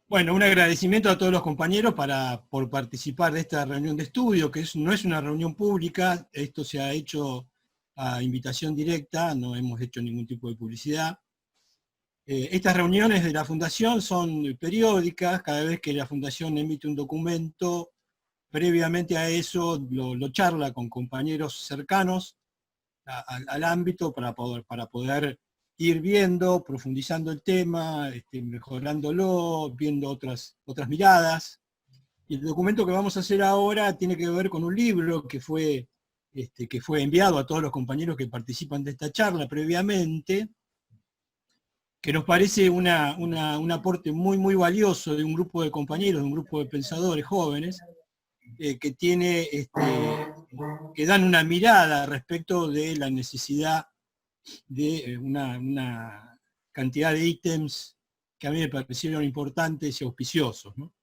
Bueno, un agradecimiento a todos los compañeros por participar de esta reunión de estudio, que no es una reunión pública, esto se ha hecho a invitación directa, no hemos hecho ningún tipo de publicidad. Estas reuniones de la Fundación son periódicas, cada vez que la Fundación emite un documento, previamente a eso lo charla con compañeros cercanos al ámbito para poder ir viendo, profundizando el tema, mejorándolo, viendo otras miradas. Y el documento que vamos a hacer ahora tiene que ver con un libro que fue enviado a todos los compañeros que participan de esta charla previamente, que nos parece un aporte muy, muy valioso de un grupo de compañeros, de un grupo de pensadores jóvenes, que dan una mirada respecto de la necesidad de una cantidad de ítems que a mí me parecieron importantes y auspiciosos, ¿no?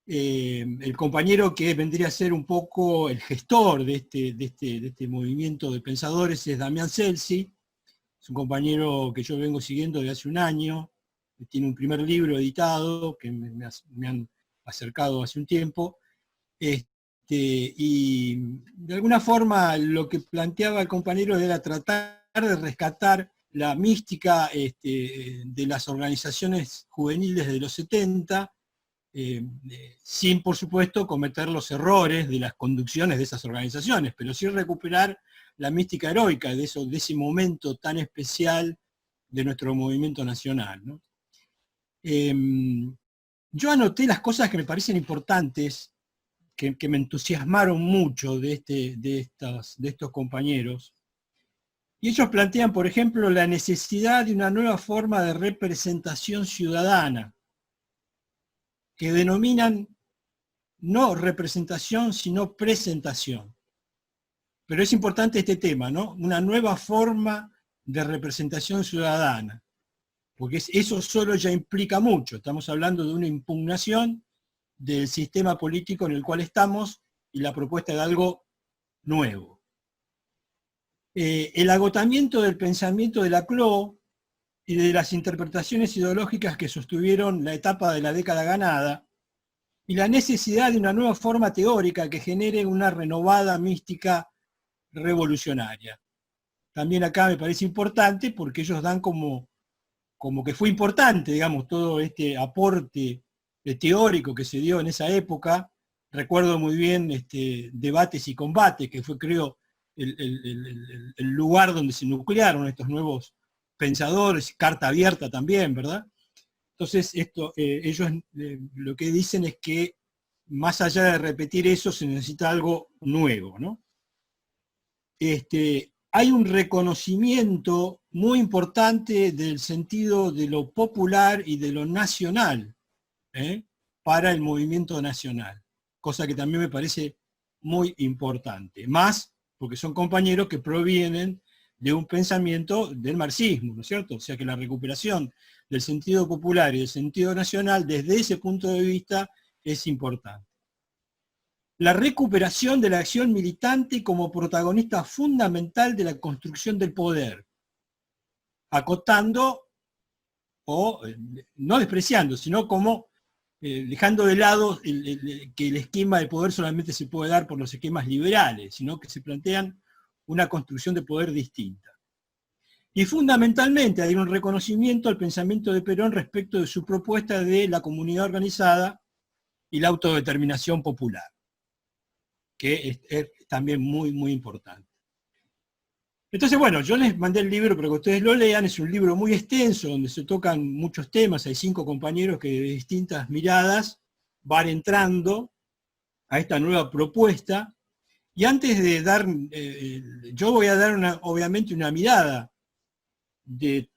El compañero que vendría a ser un poco el gestor de este movimiento de pensadores es Damián Celsi, es un compañero que yo vengo siguiendo desde hace un año, tiene un primer libro editado que me han acercado hace un tiempo, y de alguna forma lo que planteaba el compañero era tratar de rescatar la mística de las organizaciones juveniles de los 70, sin por supuesto cometer los errores de las conducciones de esas organizaciones, pero sí recuperar la mística heroica de ese momento tan especial de nuestro movimiento nacional, ¿no? Yo anoté las cosas que me parecen importantes, que me entusiasmaron mucho de estos compañeros, y ellos plantean, por ejemplo, la necesidad de una nueva forma de representación ciudadana, que denominan no representación, sino presentación. Pero es importante este tema, ¿no? Una nueva forma de representación ciudadana, porque eso solo ya implica mucho. Estamos hablando de una impugnación del sistema político en el cual estamos y la propuesta de algo nuevo. El agotamiento del pensamiento de Laclau y de las interpretaciones ideológicas que sostuvieron la etapa de la década ganada, y la necesidad de una nueva forma teórica que genere una renovada mística revolucionaria. También acá me parece importante porque ellos dan como que fue importante, digamos, todo este aporte teórico que se dio en esa época. Recuerdo muy bien Debates y Combates, que fue, creo, el lugar donde se nuclearon estos nuevos pensadores, Carta Abierta también, ¿verdad? Entonces, ellos lo que dicen es que más allá de repetir eso, se necesita algo nuevo, ¿no? Hay un reconocimiento muy importante del sentido de lo popular y de lo nacional, para el movimiento nacional, cosa que también me parece muy importante, más porque son compañeros que provienen de un pensamiento del marxismo, ¿no es cierto? O sea que la recuperación del sentido popular y del sentido nacional desde ese punto de vista es importante. La recuperación de la acción militante como protagonista fundamental de la construcción del poder, acotando o no despreciando, sino como dejando de lado que el esquema de poder solamente se puede dar por los esquemas liberales, sino que se plantean una construcción de poder distinta. Y fundamentalmente hay un reconocimiento al pensamiento de Perón respecto de su propuesta de la comunidad organizada y la autodeterminación popular, que es también muy, muy importante. Entonces, bueno, yo les mandé el libro para que ustedes lo lean, es un libro muy extenso, donde se tocan muchos temas, hay 5 compañeros que de distintas miradas van entrando a esta nueva propuesta, y antes de dar, yo voy a dar obviamente una mirada de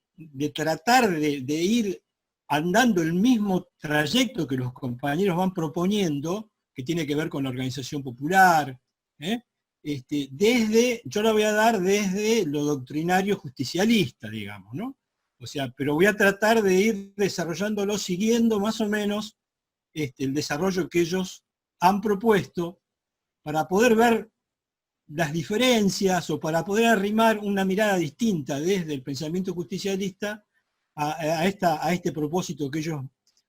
tratar de ir andando el mismo trayecto que los compañeros van proponiendo, que tiene que ver con la organización popular, yo la voy a dar desde lo doctrinario justicialista, digamos, ¿no? O sea, pero voy a tratar de ir desarrollándolo siguiendo más o menos el desarrollo que ellos han propuesto para poder ver las diferencias o para poder arrimar una mirada distinta desde el pensamiento justicialista a este propósito que ellos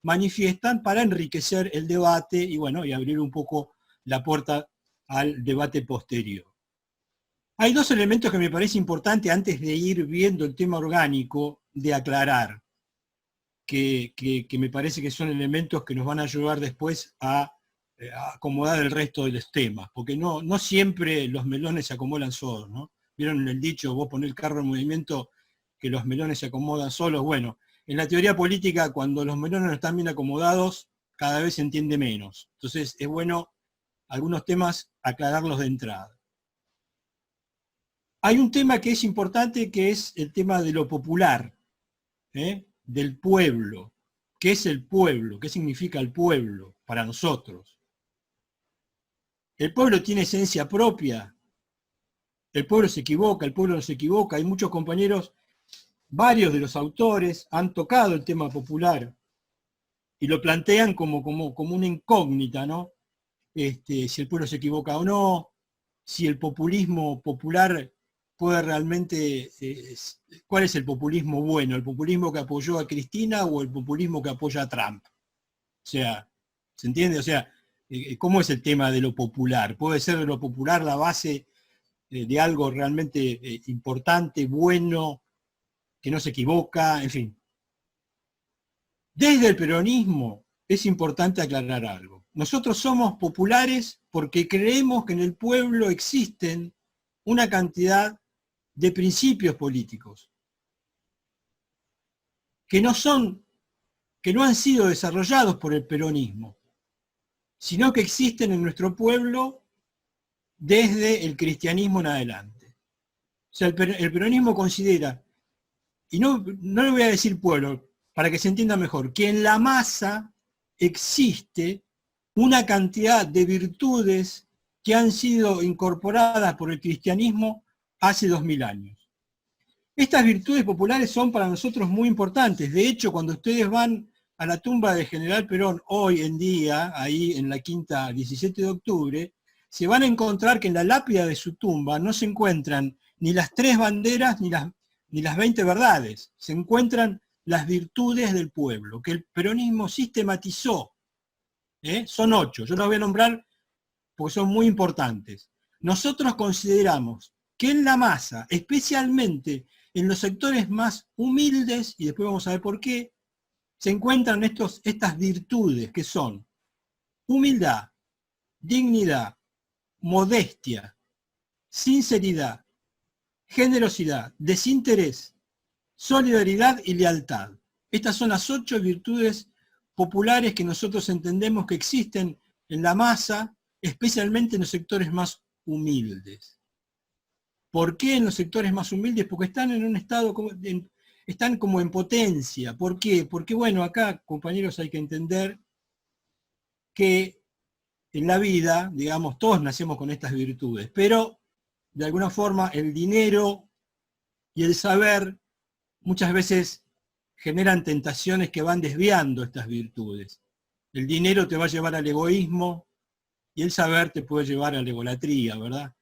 manifiestan para enriquecer el debate y, bueno, y abrir un poco la puerta al debate posterior. Hay dos elementos que me parece importante antes de ir viendo el tema orgánico de aclarar, que me parece que son elementos que nos van a ayudar después a acomodar el resto de los temas, porque no siempre los melones se acomodan solos, ¿no? ¿Vieron el dicho, vos ponés el carro en movimiento, que los melones se acomodan solos? Bueno, en la teoría política, cuando los melones no están bien acomodados, cada vez se entiende menos. Entonces es bueno algunos temas aclararlos de entrada. Hay un tema que es importante, que es el tema de lo popular, del pueblo. ¿Qué es el pueblo? ¿Qué significa el pueblo para nosotros? ¿El pueblo tiene esencia propia? ¿El pueblo se equivoca? ¿El pueblo no se equivoca? Hay muchos compañeros, varios de los autores han tocado el tema popular y lo plantean como una incógnita, ¿no? Si el pueblo se equivoca o no, si el populismo popular puede realmente, ¿cuál es el populismo bueno? ¿El populismo que apoyó a Cristina o el populismo que apoya a Trump? O sea, ¿se entiende? O sea, ¿cómo es el tema de lo popular? ¿Puede ser de lo popular la base de algo realmente importante, bueno, que no se equivoca, en fin? Desde el peronismo es importante aclarar algo. Nosotros somos populares porque creemos que en el pueblo existen una cantidad de principios políticos que no han sido desarrollados por el peronismo, sino que existen en nuestro pueblo desde el cristianismo en adelante. O sea, el peronismo considera, y no le voy a decir pueblo, para que se entienda mejor, que en la masa existe una cantidad de virtudes que han sido incorporadas por el cristianismo hace 2000 años. Estas virtudes populares son para nosotros muy importantes. De hecho, cuando ustedes van a la tumba de General Perón hoy en día, ahí en la quinta 17 de octubre, se van a encontrar que en la lápida de su tumba no se encuentran ni las 3 banderas ni las 20 verdades. Se encuentran las virtudes del pueblo, que el peronismo sistematizó. Son 8, yo las voy a nombrar porque son muy importantes. Nosotros consideramos que en la masa, especialmente en los sectores más humildes, y después vamos a ver por qué, se encuentran estas virtudes que son humildad, dignidad, modestia, sinceridad, generosidad, desinterés, solidaridad y lealtad. Estas son las 8 virtudes populares que nosotros entendemos que existen en la masa, especialmente en los sectores más humildes. ¿Por qué en los sectores más humildes? Porque están en un estado, están como en potencia. ¿Por qué? Porque, bueno, acá, compañeros, hay que entender que en la vida, digamos, todos nacemos con estas virtudes, pero de alguna forma el dinero y el saber muchas veces generan tentaciones que van desviando estas virtudes. El dinero te va a llevar al egoísmo y el saber te puede llevar a la egolatría, ¿verdad?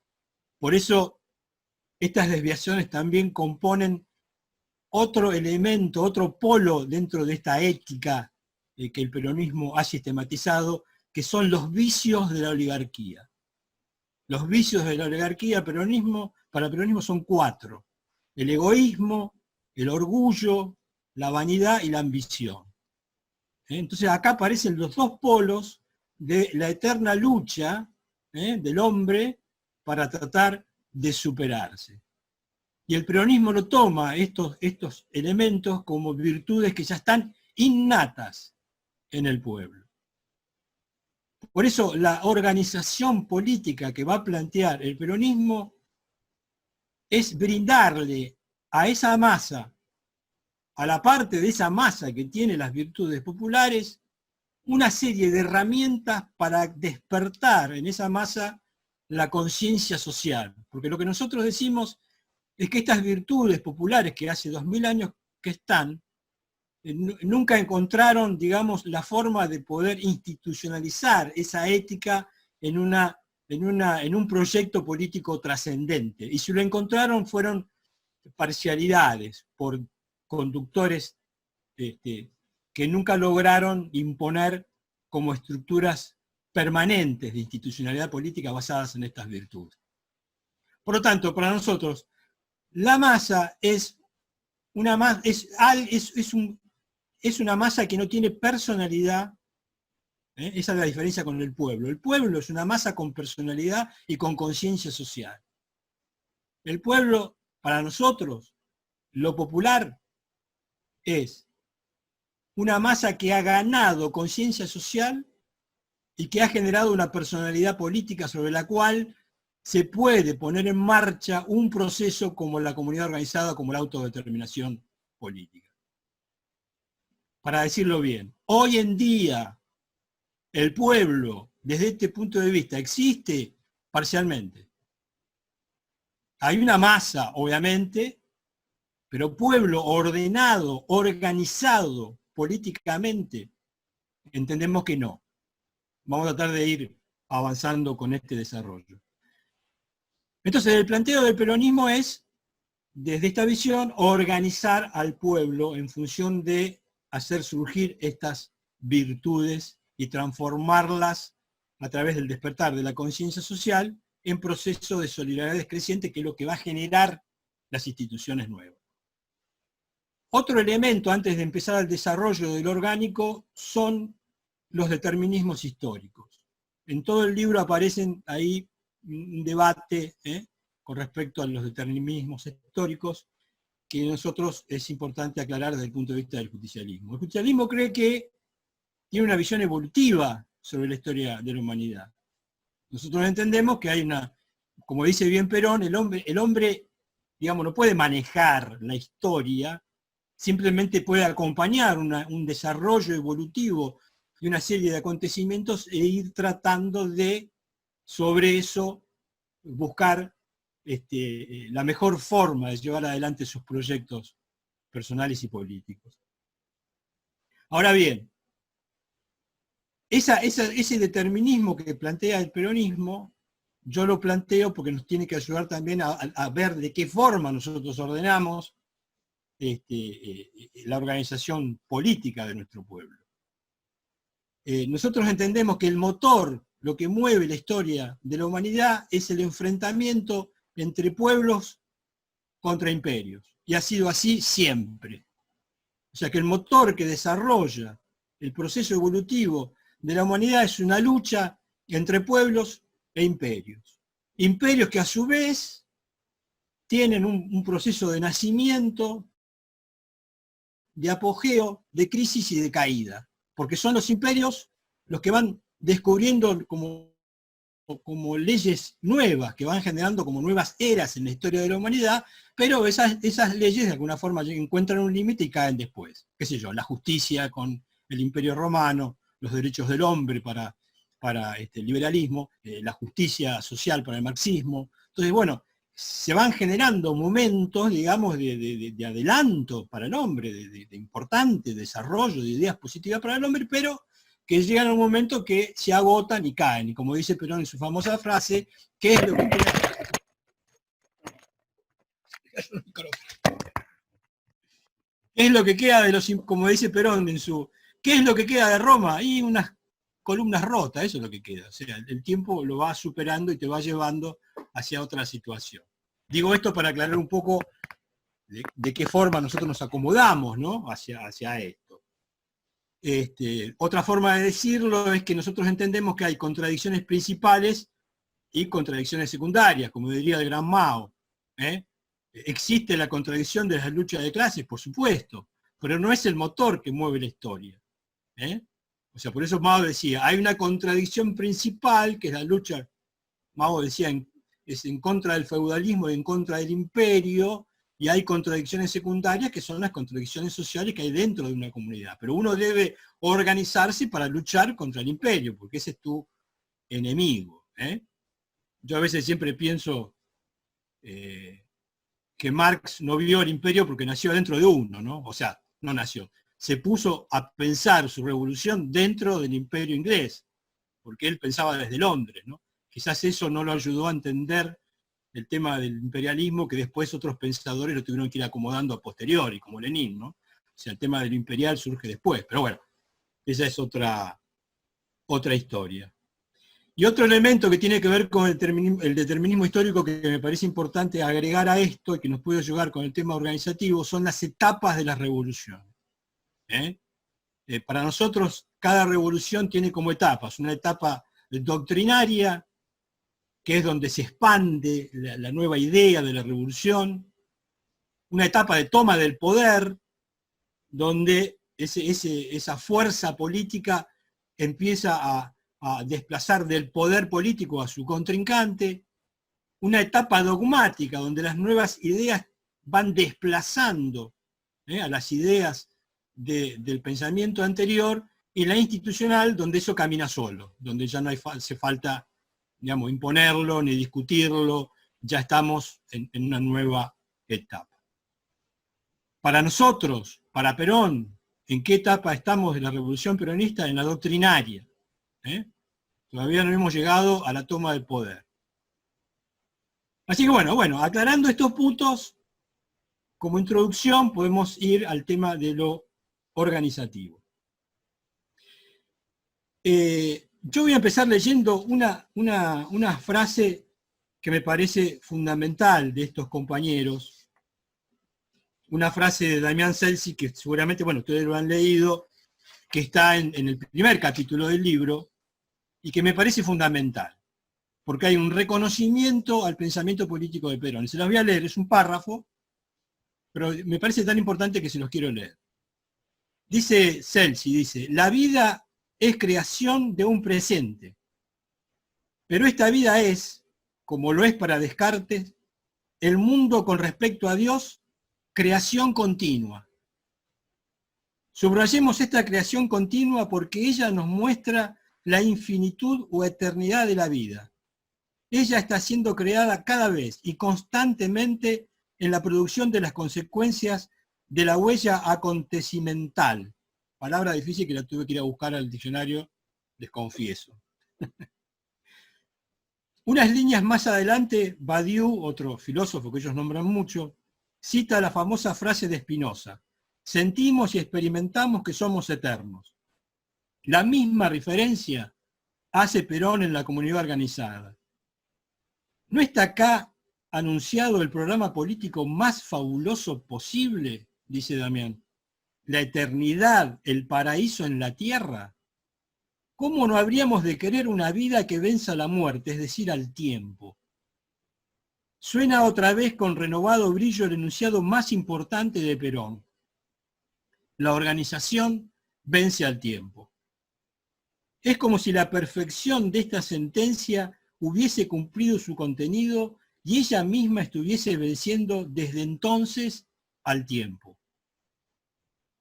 Por eso estas desviaciones también componen otro elemento, otro polo dentro de esta ética que el peronismo ha sistematizado, que son los vicios de la oligarquía. Los vicios de la oligarquía para el peronismo son 4. El egoísmo, el orgullo, la vanidad y la ambición. Entonces acá aparecen los 2 polos de la eterna lucha del hombre para tratar de superarse. Y el peronismo lo toma, estos elementos, como virtudes que ya están innatas en el pueblo. Por eso la organización política que va a plantear el peronismo es brindarle a esa masa, a la parte de esa masa que tiene las virtudes populares, una serie de herramientas para despertar en esa masa la conciencia social. Porque lo que nosotros decimos es que estas virtudes populares que hace 2000 años que están, nunca encontraron, digamos, la forma de poder institucionalizar esa ética en un proyecto político trascendente. Y si lo encontraron fueron parcialidades por conductores que nunca lograron imponer como estructuras permanentes de institucionalidad política basadas en estas virtudes. Por lo tanto, para nosotros, la masa es una masa que no tiene personalidad. Esa es la diferencia con el pueblo. El pueblo es una masa con personalidad y con conciencia social. El pueblo, para nosotros, lo popular es una masa que ha ganado conciencia social y que ha generado una personalidad política sobre la cual se puede poner en marcha un proceso como la comunidad organizada, como la autodeterminación política. Para decirlo bien, hoy en día el pueblo, desde este punto de vista, existe parcialmente. Hay una masa, obviamente, pero pueblo ordenado, organizado políticamente, entendemos que no. Vamos a tratar de ir avanzando con este desarrollo. Entonces, el planteo del peronismo es, desde esta visión, organizar al pueblo en función de hacer surgir estas virtudes y transformarlas a través del despertar de la conciencia social en proceso de solidaridad descreciente, que es lo que va a generar las instituciones nuevas. Otro elemento, antes de empezar el desarrollo del orgánico, son los determinismos históricos. En todo el libro aparecen ahí un debate con respecto a los determinismos históricos, que nosotros es importante aclarar desde el punto de vista del justicialismo. El justicialismo cree que tiene una visión evolutiva sobre la historia de la humanidad. Nosotros entendemos que hay una, como dice bien Perón, el hombre, digamos, no puede manejar la historia, simplemente puede acompañar un desarrollo evolutivo de una serie de acontecimientos e ir tratando de, sobre eso, buscar la mejor forma de llevar adelante sus proyectos personales y políticos. Ahora bien, ese determinismo que plantea el peronismo, yo lo planteo porque nos tiene que ayudar también a ver de qué forma nosotros ordenamos la organización política de nuestro pueblo. Nosotros entendemos que el motor, lo que mueve la historia de la humanidad, es el enfrentamiento entre pueblos contra imperios. Y ha sido así siempre. O sea que el motor que desarrolla el proceso evolutivo de la humanidad es una lucha entre pueblos e imperios. Imperios que a su vez tienen un proceso de nacimiento, de apogeo, de crisis y de caída. Porque son los imperios los que van descubriendo como leyes nuevas, que van generando como nuevas eras en la historia de la humanidad, pero esas leyes de alguna forma encuentran un límite y caen después. Qué sé yo, la justicia con el Imperio Romano, los derechos del hombre para el liberalismo, la justicia social para el marxismo. Entonces, bueno, se van generando momentos, digamos, de adelanto para el hombre, de importante desarrollo de ideas positivas para el hombre, pero que llegan a un momento que se agotan y caen. Y como dice Perón en su famosa frase, ¿qué es lo que queda? ¿Qué es lo que queda de los, como dice Perón en su, ¿qué es lo que queda de Roma? Y unas columnas rotas, eso es lo que queda. O sea, el tiempo lo va superando y te va llevando hacia otra situación. Digo esto para aclarar un poco de qué forma nosotros nos acomodamos, ¿no? hacia esto. Otra forma de decirlo es que nosotros entendemos que hay contradicciones principales y contradicciones secundarias, como diría el gran Mao. Existe la contradicción de las luchas de clases, por supuesto, pero no es el motor que mueve la historia. O sea, por eso Mao decía, hay una contradicción principal, que es la lucha, Mao decía, es en contra del feudalismo y en contra del imperio, y hay contradicciones secundarias que son las contradicciones sociales que hay dentro de una comunidad. Pero uno debe organizarse para luchar contra el imperio, porque ese es tu enemigo. Yo a veces siempre pienso que Marx no vio el imperio porque nació dentro de uno, ¿no? O sea, no nació. Se puso a pensar su revolución dentro del imperio inglés, porque él pensaba desde Londres, ¿no? Quizás eso no lo ayudó a entender el tema del imperialismo, que después otros pensadores lo tuvieron que ir acomodando a posteriori, como Lenin, ¿no? O sea, el tema del imperial surge después, pero bueno, esa es otra historia. Y otro elemento que tiene que ver con el determinismo histórico que me parece importante agregar a esto y que nos puede ayudar con el tema organizativo son las etapas de las revoluciones. Para nosotros, cada revolución tiene como etapas, una etapa doctrinaria, que es donde se expande la nueva idea de la revolución, una etapa de toma del poder, donde esa fuerza política empieza a desplazar del poder político a su contrincante, una etapa dogmática, donde las nuevas ideas van desplazando a las ideas del pensamiento anterior, y la institucional, donde eso camina solo, donde ya no hace falta, digamos, imponerlo ni discutirlo, ya estamos en una nueva etapa. Para nosotros, para Perón, ¿en qué etapa estamos de la revolución peronista? En la doctrinaria. Todavía no hemos llegado a la toma del poder. Así que bueno, aclarando estos puntos, como introducción podemos ir al tema de lo organizativo. Yo voy a empezar leyendo una frase que me parece fundamental de estos compañeros, una frase de Damián Celsi, que seguramente, bueno, ustedes lo han leído, que está en el primer capítulo del libro, y que me parece fundamental, porque hay un reconocimiento al pensamiento político de Perón. Se los voy a leer, es un párrafo, pero me parece tan importante que se los quiero leer. Dice Celsi, la vida es creación de un presente, pero esta vida es, como lo es para Descartes, el mundo con respecto a Dios, creación continua. Subrayemos esta creación continua porque ella nos muestra la infinitud o eternidad de la vida. Ella está siendo creada cada vez y constantemente en la producción de las consecuencias de la huella acontecimental. Palabra difícil que la tuve que ir a buscar al diccionario, les confieso. Unas líneas más adelante, Badiou, otro filósofo que ellos nombran mucho, cita la famosa frase de Spinoza: sentimos y experimentamos que somos eternos. La misma referencia hace Perón en la comunidad organizada. ¿No está acá anunciado el programa político más fabuloso posible? Dice Damián. La eternidad, el paraíso en la tierra. ¿Cómo no habríamos de querer una vida que venza la muerte, es decir, al tiempo? Suena otra vez con renovado brillo el enunciado más importante de Perón. La organización vence al tiempo. Es como si la perfección de esta sentencia hubiese cumplido su contenido y ella misma estuviese venciendo desde entonces al tiempo.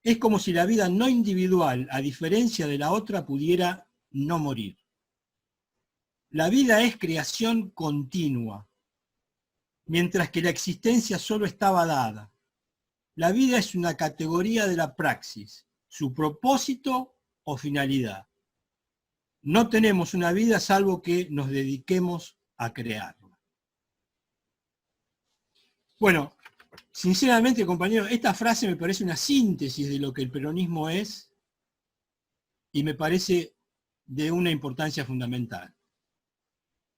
Es como si la vida no individual, a diferencia de la otra, pudiera no morir. La vida es creación continua, mientras que la existencia solo estaba dada. La vida es una categoría de la praxis, su propósito o finalidad. No tenemos una vida salvo que nos dediquemos a crearla. Bueno, sinceramente, compañeros, esta frase me parece una síntesis de lo que el peronismo es y me parece de una importancia fundamental.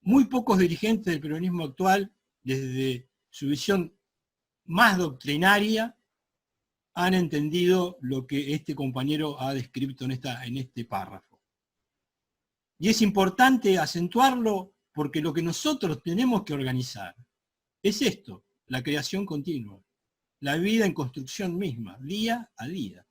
Muy pocos dirigentes del peronismo actual, desde su visión más doctrinaria, han entendido lo que este compañero ha descrito en este párrafo. Y es importante acentuarlo porque lo que nosotros tenemos que organizar es esto, la creación continua, la vida en construcción misma, día a día.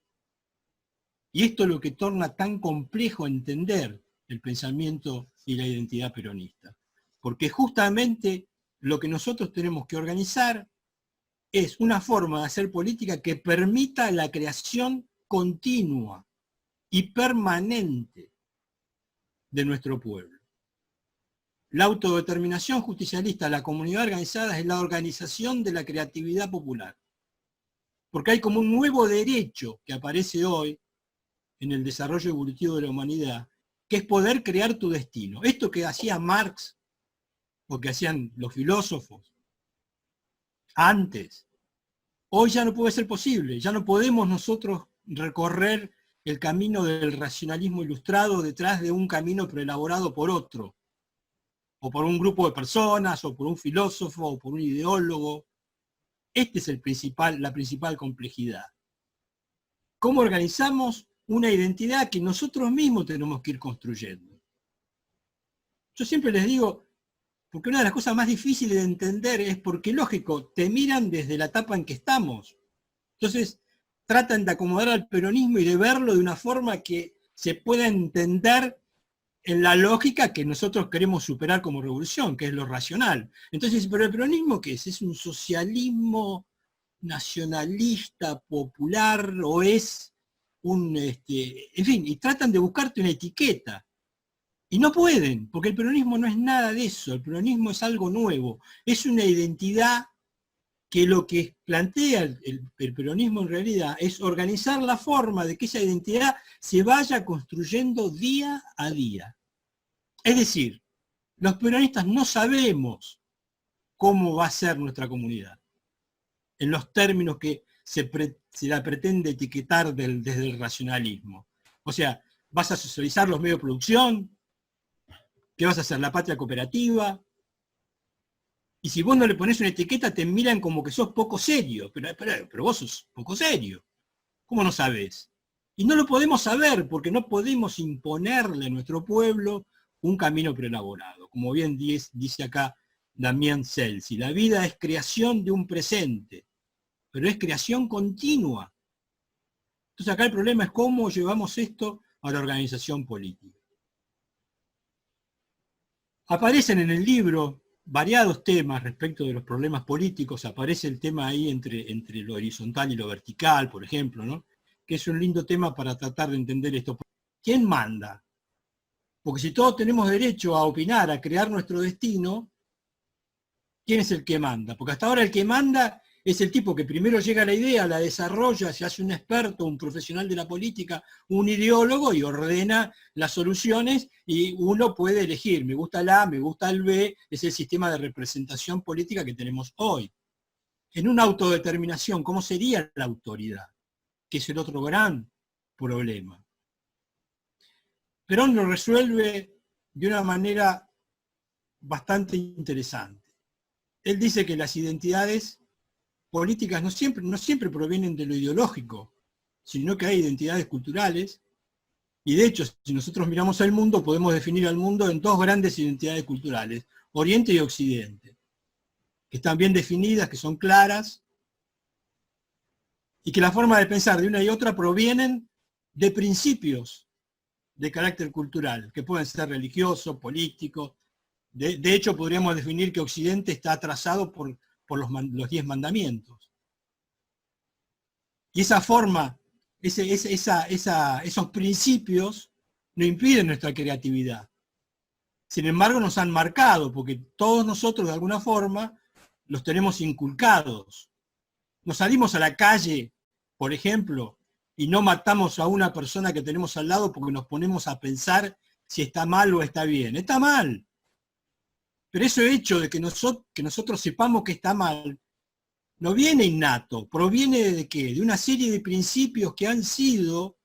Y esto es lo que torna tan complejo entender el pensamiento y la identidad peronista. Porque justamente lo que nosotros tenemos que organizar es una forma de hacer política que permita la creación continua y permanente de nuestro pueblo. La autodeterminación justicialista, la comunidad organizada, es la organización de la creatividad popular. Porque hay como un nuevo derecho que aparece hoy en el desarrollo evolutivo de la humanidad, que es poder crear tu destino. Esto que hacía Marx, o que hacían los filósofos antes, Hoy ya no puede ser posible, ya no podemos nosotros recorrer el camino del racionalismo ilustrado detrás de un camino preelaborado por otro, o por un grupo de personas, o por un filósofo, o por un ideólogo. Esta es la principal complejidad. ¿Cómo organizamos una identidad que nosotros mismos tenemos que ir construyendo? Yo siempre les digo, porque una de las cosas más difíciles de entender es porque, lógico, te miran desde la etapa en que estamos. Entonces, tratan de acomodar al peronismo y de verlo de una forma que se pueda entender en la lógica que nosotros queremos superar como revolución, que es lo racional. Entonces, ¿pero el peronismo qué es? ¿Es un socialismo nacionalista, popular, o es un, en fin, y tratan de buscarte una etiqueta? Y no pueden, porque el peronismo no es nada de eso, el peronismo es algo nuevo, es una identidad que lo que plantea el peronismo en realidad es organizar la forma de que esa identidad se vaya construyendo día a día. Es decir, los peronistas no sabemos cómo va a ser nuestra comunidad, en los términos que se la pretende etiquetar desde el racionalismo. O sea, ¿vas a socializar los medios de producción? ¿Qué vas a hacer? ¿La patria cooperativa? Y si vos no le pones una etiqueta, te miran como que sos poco serio. Pero vos sos poco serio. ¿Cómo no sabés? Y no lo podemos saber porque no podemos imponerle a nuestro pueblo un camino preelaborado. Como bien dice acá Damien Celsi, la vida es creación de un presente, pero es creación continua. Entonces acá el problema es cómo llevamos esto a la organización política. Aparecen en el libro variados temas respecto de los problemas políticos, aparece el tema ahí entre lo horizontal y lo vertical, por ejemplo, ¿no? Que es un lindo tema para tratar de entender esto. ¿Quién manda? Porque si todos tenemos derecho a opinar, a crear nuestro destino, ¿quién es el que manda? Porque hasta ahora el que manda es el tipo que primero llega a la idea, la desarrolla, se hace un experto, un profesional de la política, un ideólogo y ordena las soluciones y uno puede elegir, me gusta el A, me gusta el B, es el sistema de representación política que tenemos hoy. En una autodeterminación, ¿cómo sería la autoridad? Que es el otro gran problema. Perón lo resuelve de una manera bastante interesante. Él dice que las identidades políticas no siempre provienen de lo ideológico, sino que hay identidades culturales, y de hecho, si nosotros miramos al mundo, podemos definir al mundo en dos grandes identidades culturales, Oriente y Occidente, que están bien definidas, que son claras, y que la forma de pensar de una y otra provienen de principios de carácter cultural, que pueden ser religiosos, políticos. De hecho, podríamos definir que Occidente está atrasado por los 10 mandamientos. Y esa forma, esos principios no impiden nuestra creatividad. Sin embargo, nos han marcado, porque todos nosotros de alguna forma los tenemos inculcados. Nos salimos a la calle, por ejemplo, y no matamos a una persona que tenemos al lado porque nos ponemos a pensar si está mal o está bien. Está mal. Pero ese hecho de que nosotros sepamos que está mal, no viene innato, proviene de qué? De una serie de principios que han sido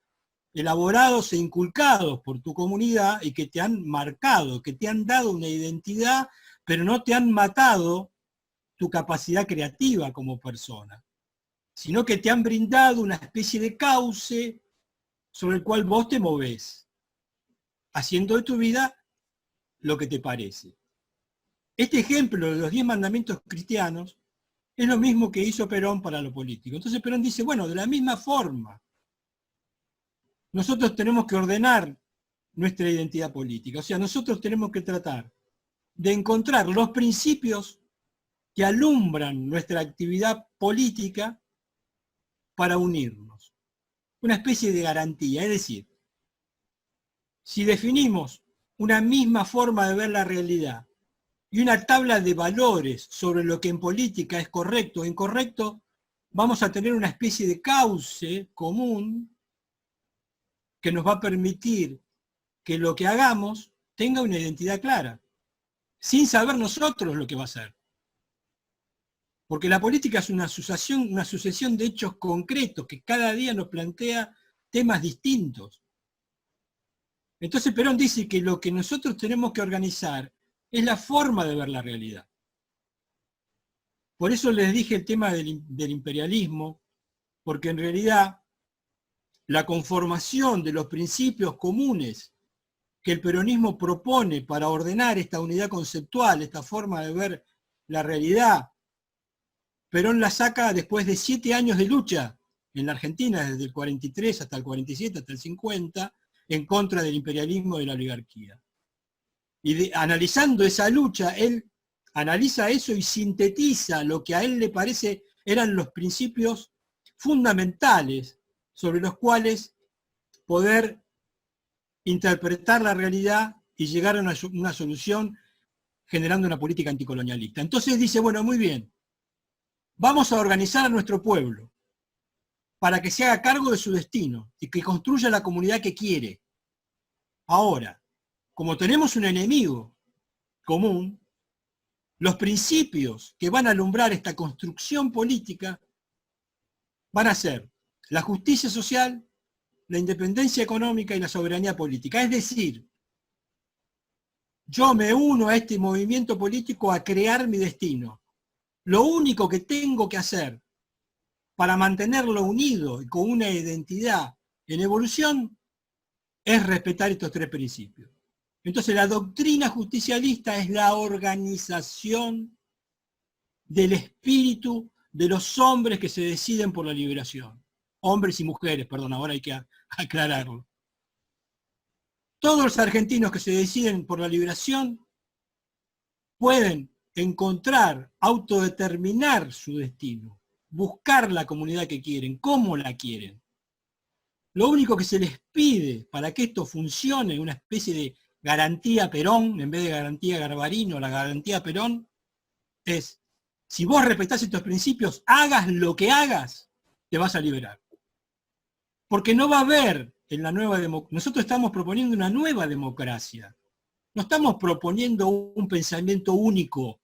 elaborados e inculcados por tu comunidad y que te han marcado, que te han dado una identidad, pero no te han matado tu capacidad creativa como persona, sino que te han brindado una especie de cauce sobre el cual vos te movés, haciendo de tu vida lo que te parece. Este ejemplo de los 10 mandamientos cristianos es lo mismo que hizo Perón para lo político. Entonces Perón dice, bueno, de la misma forma, nosotros tenemos que ordenar nuestra identidad política. O sea, nosotros tenemos que tratar de encontrar los principios que alumbran nuestra actividad política para unirnos. Una especie de garantía. Es decir, si definimos una misma forma de ver la realidad y una tabla de valores sobre lo que en política es correcto o incorrecto, vamos a tener una especie de cauce común que nos va a permitir que lo que hagamos tenga una identidad clara, sin saber nosotros lo que va a ser. Porque la política es una sucesión de hechos concretos que cada día nos plantea temas distintos. Entonces Perón dice que lo que nosotros tenemos que organizar es la forma de ver la realidad. Por eso les dije el tema del imperialismo, porque en realidad la conformación de los principios comunes que el peronismo propone para ordenar esta unidad conceptual, esta forma de ver la realidad, Perón la saca después de 7 años de lucha en la Argentina, desde el 43 hasta el 47, hasta el 50, en contra del imperialismo y de la oligarquía. Y analizando esa lucha, él analiza eso y sintetiza lo que a él le parece eran los principios fundamentales sobre los cuales poder interpretar la realidad y llegar a una solución generando una política anticolonialista. Entonces dice, bueno, muy bien, vamos a organizar a nuestro pueblo para que se haga cargo de su destino y que construya la comunidad que quiere. Ahora, como tenemos un enemigo común, los principios que van a alumbrar esta construcción política van a ser la justicia social, la independencia económica y la soberanía política. Es decir, yo me uno a este movimiento político a crear mi destino. Lo único que tengo que hacer para mantenerlo unido y con una identidad en evolución es respetar estos 3 principios. Entonces la doctrina justicialista es la organización del espíritu de los hombres que se deciden por la liberación. Hombres y mujeres, perdón, ahora hay que aclararlo. Todos los argentinos que se deciden por la liberación pueden encontrar, autodeterminar su destino, buscar la comunidad que quieren, cómo la quieren. Lo único que se les pide para que esto funcione, una especie de garantía Perón, en vez de garantía Garbarino, la garantía Perón, es, si vos respetás estos principios, hagas lo que hagas, te vas a liberar. Porque no va a haber en la nueva democracia, nosotros estamos proponiendo una nueva democracia, no estamos proponiendo un pensamiento único,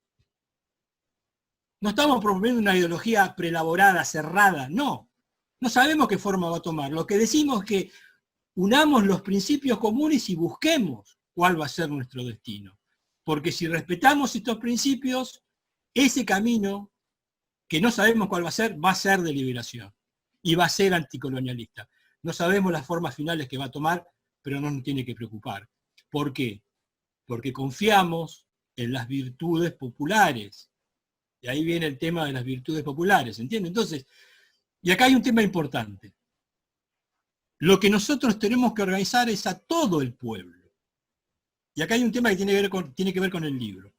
no estamos proponiendo una ideología preelaborada, cerrada, no. No sabemos qué forma va a tomar. Lo que decimos es que unamos los principios comunes y busquemos cuál va a ser nuestro destino. Porque si respetamos estos principios, ese camino, que no sabemos cuál va a ser de liberación. Y va a ser anticolonialista. No sabemos las formas finales que va a tomar, pero no nos tiene que preocupar. ¿Por qué? Porque confiamos en las virtudes populares. Y ahí viene el tema de las virtudes populares, ¿entiende? Entonces, y acá hay un tema importante. Lo que nosotros tenemos que organizar es a todo el pueblo. Y acá hay un tema que tiene que ver con el libro.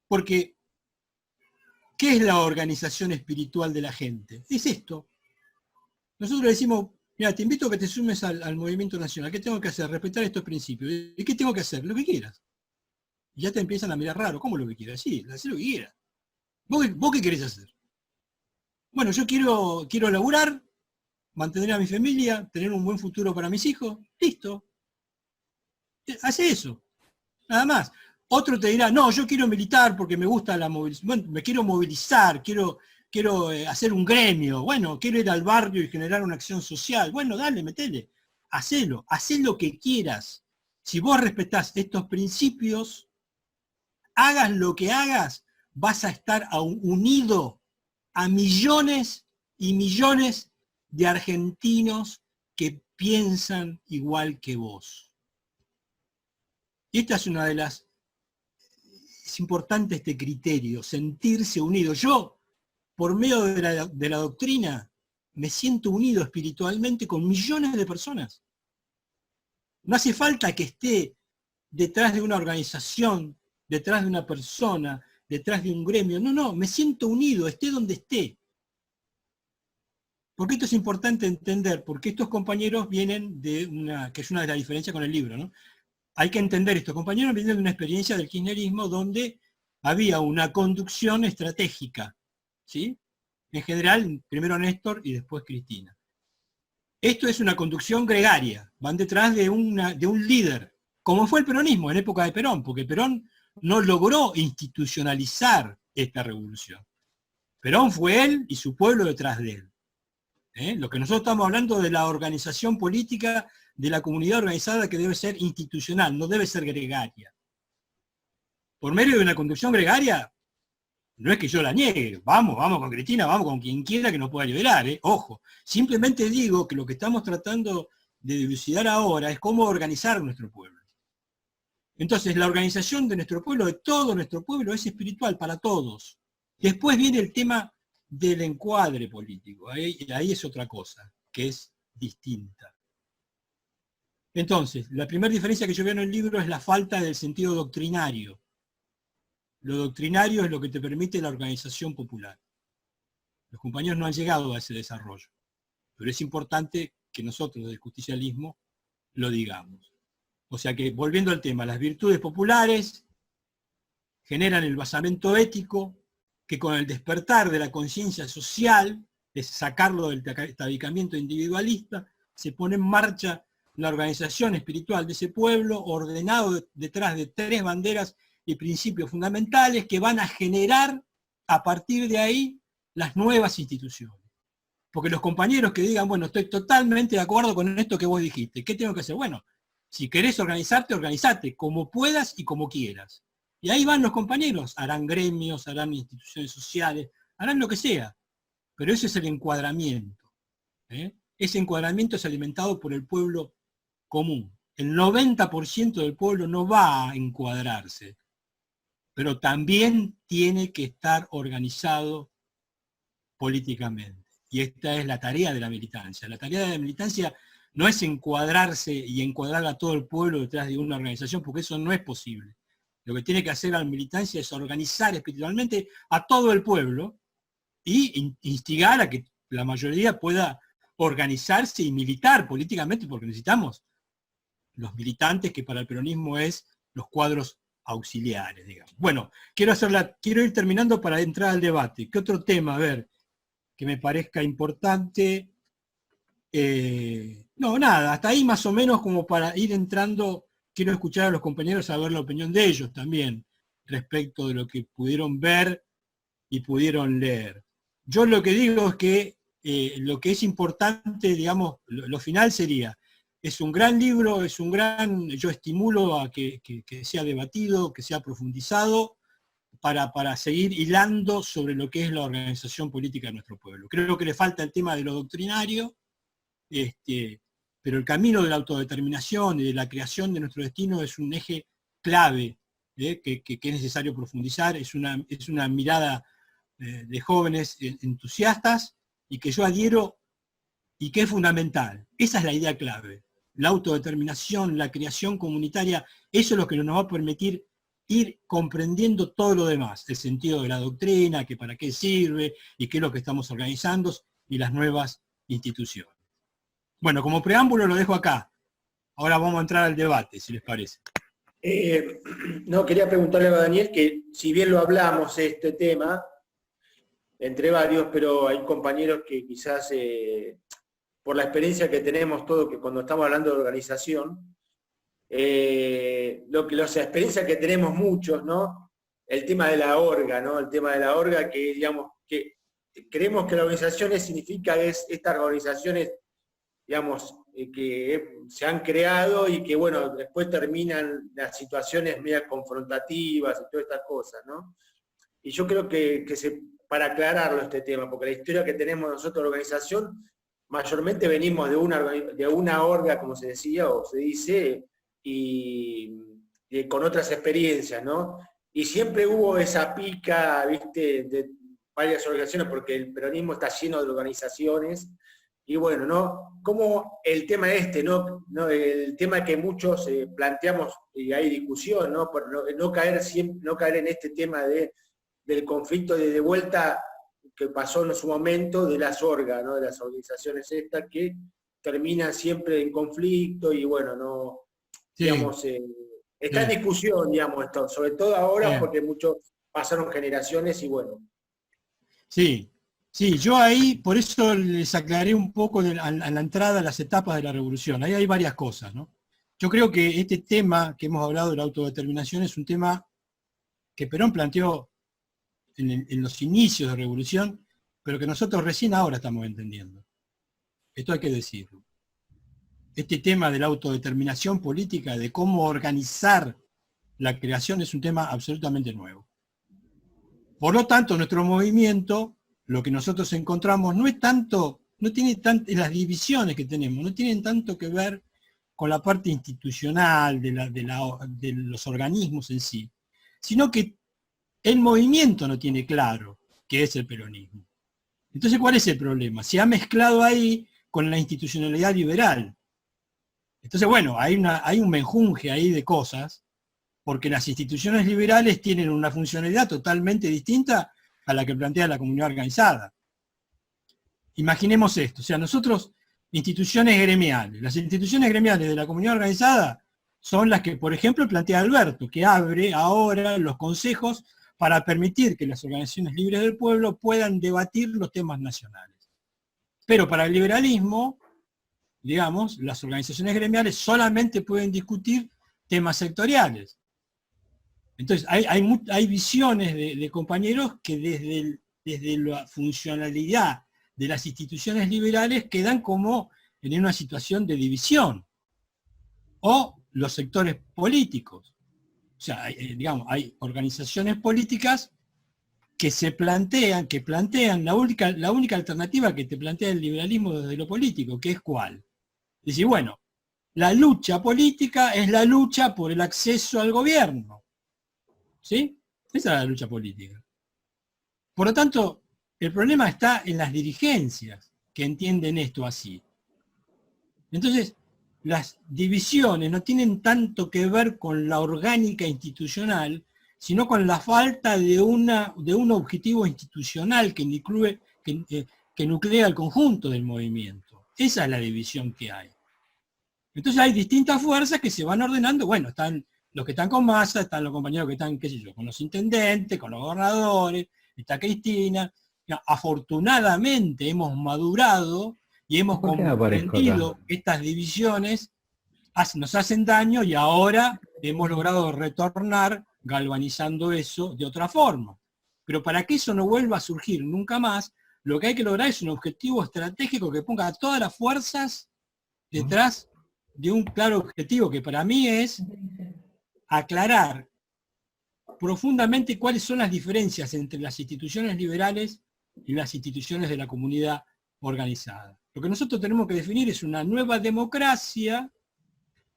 Porque, ¿qué es la organización espiritual de la gente? Es esto. Nosotros le decimos, mira, te invito a que te sumes al movimiento nacional. ¿Qué tengo que hacer? Respetar estos principios. ¿Y qué tengo que hacer? Lo que quieras. Y ya te empiezan a mirar raro. ¿Cómo lo que quieras? Sí, hacer lo que quieras. ¿Vos qué querés hacer? Bueno, yo quiero laburar, mantener a mi familia, tener un buen futuro para mis hijos. Listo. Hace eso. Nada más. Otro te dirá, no, yo quiero militar porque me gusta la movilización. Bueno, me quiero movilizar, quiero hacer un gremio. Bueno, quiero ir al barrio y generar una acción social. Bueno, dale, metele. Hacelo lo que quieras. Si vos respetás estos principios, hagas lo que hagas, vas a estar unido a millones y millones de argentinos que piensan igual que vos. Y esta es una de las... Es importante este criterio, sentirse unido. Yo, por medio de la doctrina, me siento unido espiritualmente con millones de personas. No hace falta que esté detrás de una organización, detrás de una persona, detrás de un gremio. No, me siento unido, esté donde esté. Porque esto es importante entender, porque estos compañeros vienen de que es una de las diferencias con el libro, ¿no? Hay que entender, estos compañeros vienen de una experiencia del kirchnerismo donde había una conducción estratégica, ¿sí? En general, primero Néstor y después Cristina. Esto es una conducción gregaria, van detrás de un líder, como fue el peronismo en época de Perón, porque Perón no logró institucionalizar esta revolución. Perón fue él y su pueblo detrás de él. Lo que nosotros estamos hablando de la organización política de la comunidad organizada, que debe ser institucional, no debe ser gregaria. Por medio de una conducción gregaria, no es que yo la niegue, vamos con Cristina, vamos con quien quiera que nos pueda liberar, ojo. Simplemente digo que lo que estamos tratando de dilucidar ahora es cómo organizar nuestro pueblo. Entonces, la organización de nuestro pueblo, de todo nuestro pueblo, es espiritual para todos. Después viene el tema del encuadre político, ahí es otra cosa, que es distinta. Entonces, la primera diferencia que yo veo en el libro es la falta del sentido doctrinario. Lo doctrinario es lo que te permite la organización popular. Los compañeros no han llegado a ese desarrollo, pero es importante que nosotros del justicialismo lo digamos. O sea que, volviendo al tema, las virtudes populares generan el basamento ético que con el despertar de la conciencia social, de sacarlo del tabicamiento individualista, se pone en marcha la organización espiritual de ese pueblo, ordenado detrás de 3 banderas y principios fundamentales que van a generar a partir de ahí las nuevas instituciones. Porque los compañeros que digan, bueno, estoy totalmente de acuerdo con esto que vos dijiste, ¿qué tengo que hacer? Bueno, si querés organizarte, organizate, como puedas y como quieras. Y ahí van los compañeros, harán gremios, harán instituciones sociales, harán lo que sea. Pero ese es el encuadramiento. Ese encuadramiento es alimentado por el pueblo común. El 90% del pueblo no va a encuadrarse, pero también tiene que estar organizado políticamente. Y esta es la tarea de la militancia. La tarea de la militancia no es encuadrarse y encuadrar a todo el pueblo detrás de una organización, porque eso no es posible. Lo que tiene que hacer la militancia es organizar espiritualmente a todo el pueblo y instigar a que la mayoría pueda organizarse y militar políticamente, porque necesitamos los militantes, que para el peronismo es los cuadros auxiliares, digamos. Bueno, quiero ir terminando para entrar al debate. ¿Qué otro tema, a ver, que me parezca importante? No, nada, hasta ahí más o menos como para ir entrando. Quiero escuchar a los compañeros a ver la opinión de ellos también, respecto de lo que pudieron ver y pudieron leer. Yo lo que digo es que lo que es importante, digamos, lo final sería, es un gran libro, yo estimulo a que sea debatido, que sea profundizado, para seguir hilando sobre lo que es la organización política de nuestro pueblo. Creo que le falta el tema de lo doctrinario, pero el camino de la autodeterminación y de la creación de nuestro destino es un eje clave que es necesario profundizar, es una mirada de jóvenes entusiastas y que yo adhiero y que es fundamental. Esa es la idea clave. La autodeterminación, la creación comunitaria, eso es lo que nos va a permitir ir comprendiendo todo lo demás, el sentido de la doctrina, que para qué sirve y qué es lo que estamos organizando y las nuevas instituciones. Bueno, como preámbulo lo dejo acá. Ahora vamos a entrar al debate, si les parece. No, quería preguntarle a Daniel que si bien lo hablamos este tema, entre varios, pero hay compañeros que quizás por la experiencia que tenemos todos, que cuando estamos hablando de organización, la experiencia que tenemos muchos, ¿no? El tema de la orga, ¿no? El tema de la orga, que digamos, que creemos que la organización significa estas organizaciones, digamos, que se han creado y que, bueno, después terminan las situaciones medio confrontativas y todas estas cosas, ¿no? Y yo creo que para aclararlo este tema, porque la historia que tenemos nosotros de la organización, mayormente venimos de una orga, como se decía, o se dice, y con otras experiencias, ¿no? Y siempre hubo esa pica, ¿viste?, de varias organizaciones, porque el peronismo está lleno de organizaciones, y bueno, ¿no? Como el tema ¿no? El tema que muchos planteamos, y hay discusión, ¿no? Por no caer en este tema del conflicto de vuelta que pasó en su momento de las orgas, ¿no? De las organizaciones estas que terminan siempre en conflicto y bueno, no, sí, digamos, está en discusión, digamos, esto, sobre todo ahora porque muchos pasaron generaciones y bueno. Sí, sí, yo ahí, por eso les aclaré un poco a la entrada las etapas de la revolución. Ahí hay varias cosas, ¿no? Yo creo que este tema que hemos hablado de la autodeterminación es un tema que Perón planteó en los inicios de revolución, pero que nosotros recién ahora estamos entendiendo. Esto hay que decirlo. Este tema de la autodeterminación política, de cómo organizar la creación, es un tema absolutamente nuevo. Por lo tanto, nuestro movimiento, lo que nosotros encontramos, no es tanto, no tiene tanto, las divisiones que tenemos, no tienen tanto que ver con la parte institucional de los organismos en sí, sino que el movimiento no tiene claro qué es el peronismo. Entonces, ¿cuál es el problema? Se ha mezclado ahí con la institucionalidad liberal. Entonces, bueno, hay un menjunje ahí de cosas, porque las instituciones liberales tienen una funcionalidad totalmente distinta a la que plantea la comunidad organizada. Imaginemos esto, o sea, nosotros, instituciones gremiales, las instituciones gremiales de la comunidad organizada son las que, por ejemplo, plantea Alberto, que abre ahora los consejos para permitir que las organizaciones libres del pueblo puedan debatir los temas nacionales. Pero para el liberalismo, digamos, las organizaciones gremiales solamente pueden discutir temas sectoriales. Entonces, hay visiones de compañeros que desde la funcionalidad de las instituciones liberales quedan como en una situación de división. O los sectores políticos. O sea, digamos, hay organizaciones políticas que plantean la única alternativa que te plantea el liberalismo desde lo político, que es ¿cuál? Dice, bueno, la lucha política es la lucha por el acceso al gobierno. ¿Sí? Esa es la lucha política. Por lo tanto, el problema está en las dirigencias que entienden esto así. Entonces, las divisiones no tienen tanto que ver con la orgánica institucional, sino con la falta de un objetivo institucional que nuclea el conjunto del movimiento. Esa es la división que hay. Entonces hay distintas fuerzas que se van ordenando. Bueno, están los que están con Massa, están los compañeros que están, qué sé yo, con los intendentes, con los gobernadores, está Cristina. Afortunadamente hemos madurado y hemos comprendido que estas divisiones nos hacen daño y ahora hemos logrado retornar galvanizando eso de otra forma. Pero para que eso no vuelva a surgir nunca más, lo que hay que lograr es un objetivo estratégico que ponga a todas las fuerzas detrás de un claro objetivo, que para mí es aclarar profundamente cuáles son las diferencias entre las instituciones liberales y las instituciones de la comunidad organizada. Lo que nosotros tenemos que definir es una nueva democracia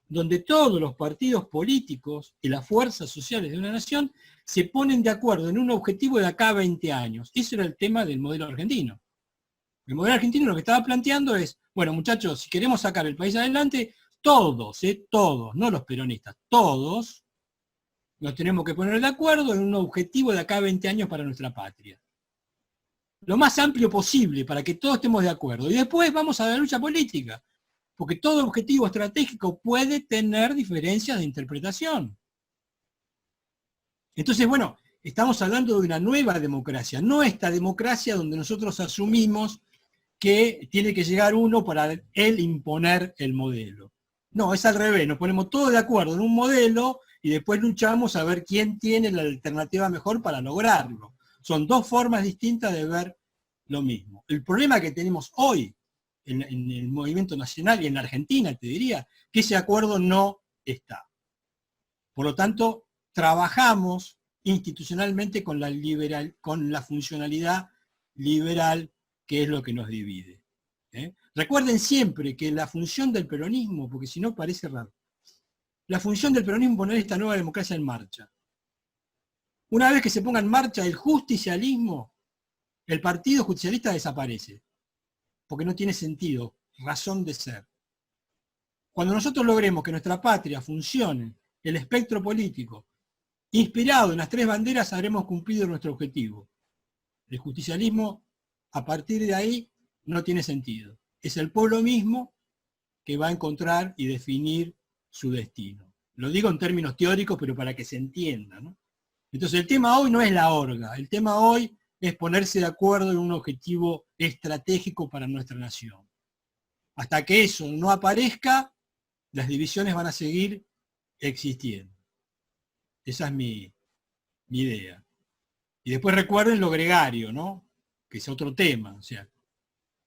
donde todos los partidos políticos y las fuerzas sociales de una nación se ponen de acuerdo en un objetivo de acá a 20 años. Ese era el tema del modelo argentino. El modelo argentino lo que estaba planteando es, bueno muchachos, si queremos sacar el país adelante, todos, no los peronistas, todos nos tenemos que poner de acuerdo en un objetivo de acá a 20 años para nuestra patria. Lo más amplio posible para que todos estemos de acuerdo. Y después vamos a la lucha política. Porque todo objetivo estratégico puede tener diferencias de interpretación. Entonces, bueno, estamos hablando de una nueva democracia, no esta democracia donde nosotros asumimos que tiene que llegar uno para él imponer el modelo. No, es al revés, nos ponemos todos de acuerdo en un modelo y después luchamos a ver quién tiene la alternativa mejor para lograrlo. Son dos formas distintas de ver lo mismo. El problema que tenemos hoy en el movimiento nacional y en la Argentina, te diría, que ese acuerdo no está. Por lo tanto, trabajamos institucionalmente con la funcionalidad liberal, que es lo que nos divide. Recuerden siempre que la función del peronismo, porque si no parece raro, la función del peronismo es poner esta nueva democracia en marcha. Una vez que se ponga en marcha el justicialismo, el partido justicialista desaparece, porque no tiene sentido, razón de ser. Cuando nosotros logremos que nuestra patria funcione, el espectro político, inspirado en las tres banderas, habremos cumplido nuestro objetivo. El justicialismo, a partir de ahí, no tiene sentido. Es el pueblo mismo que va a encontrar y definir su destino. Lo digo en términos teóricos, pero para que se entienda, ¿no? Entonces el tema hoy no es la orga, el tema hoy es ponerse de acuerdo en un objetivo estratégico para nuestra nación. Hasta que eso no aparezca, las divisiones van a seguir existiendo. Esa es mi idea. Y después recuerden lo gregario, ¿no? Que es otro tema. O sea,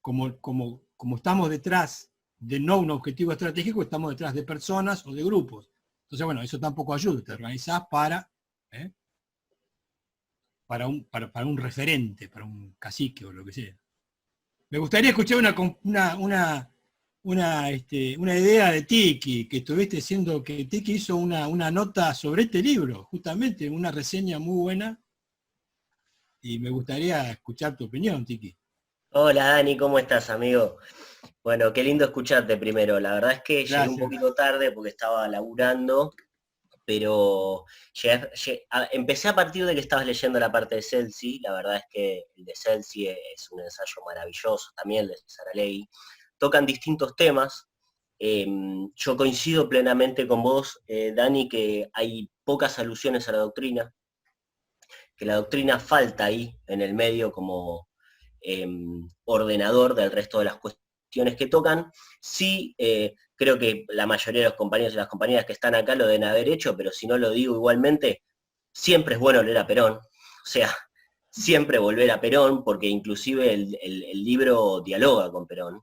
como estamos detrás de no un objetivo estratégico, estamos detrás de personas o de grupos. Entonces, bueno, eso tampoco ayuda. Te organizás ¿eh? para un referente, para un cacique o lo que sea. Me gustaría escuchar una idea de Tiki, que estuviste diciendo que Tiki hizo una nota sobre este libro, justamente, una reseña muy buena, y me gustaría escuchar tu opinión, Tiki. Hola Dani, ¿cómo estás, amigo? Bueno, qué lindo escucharte primero. La verdad es que llegué un Gracias. poquito tarde porque estaba laburando, pero empecé a partir de que estabas leyendo la parte de Celsi. La verdad es que el de Celsi es un ensayo maravilloso, también el de Saralegui. Tocan distintos temas. Yo coincido plenamente con vos, Dani, que hay pocas alusiones a la doctrina, que la doctrina falta ahí en el medio como ordenador del resto de las cuestiones que tocan. Sí, creo que la mayoría de los compañeros y las compañeras que están acá lo deben haber hecho, pero si no lo digo igualmente, siempre es bueno leer a Perón. O sea, siempre volver a Perón, porque inclusive el libro dialoga con Perón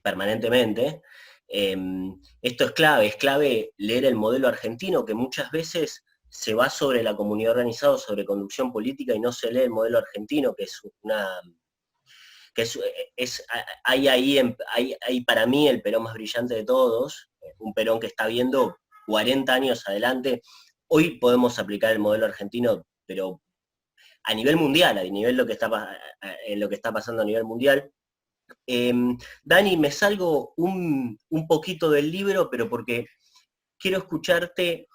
permanentemente. Esto es clave leer el modelo argentino, que muchas veces se va sobre la comunidad organizada, sobre conducción política, y no se lee el modelo argentino, que es hay para mí el Perón más brillante de todos, un Perón que está viendo 40 años adelante. Hoy podemos aplicar el modelo argentino, pero a nivel mundial, a nivel lo que está pasando a nivel mundial. Dani, me salgo un poquito del libro, pero porque quiero escucharte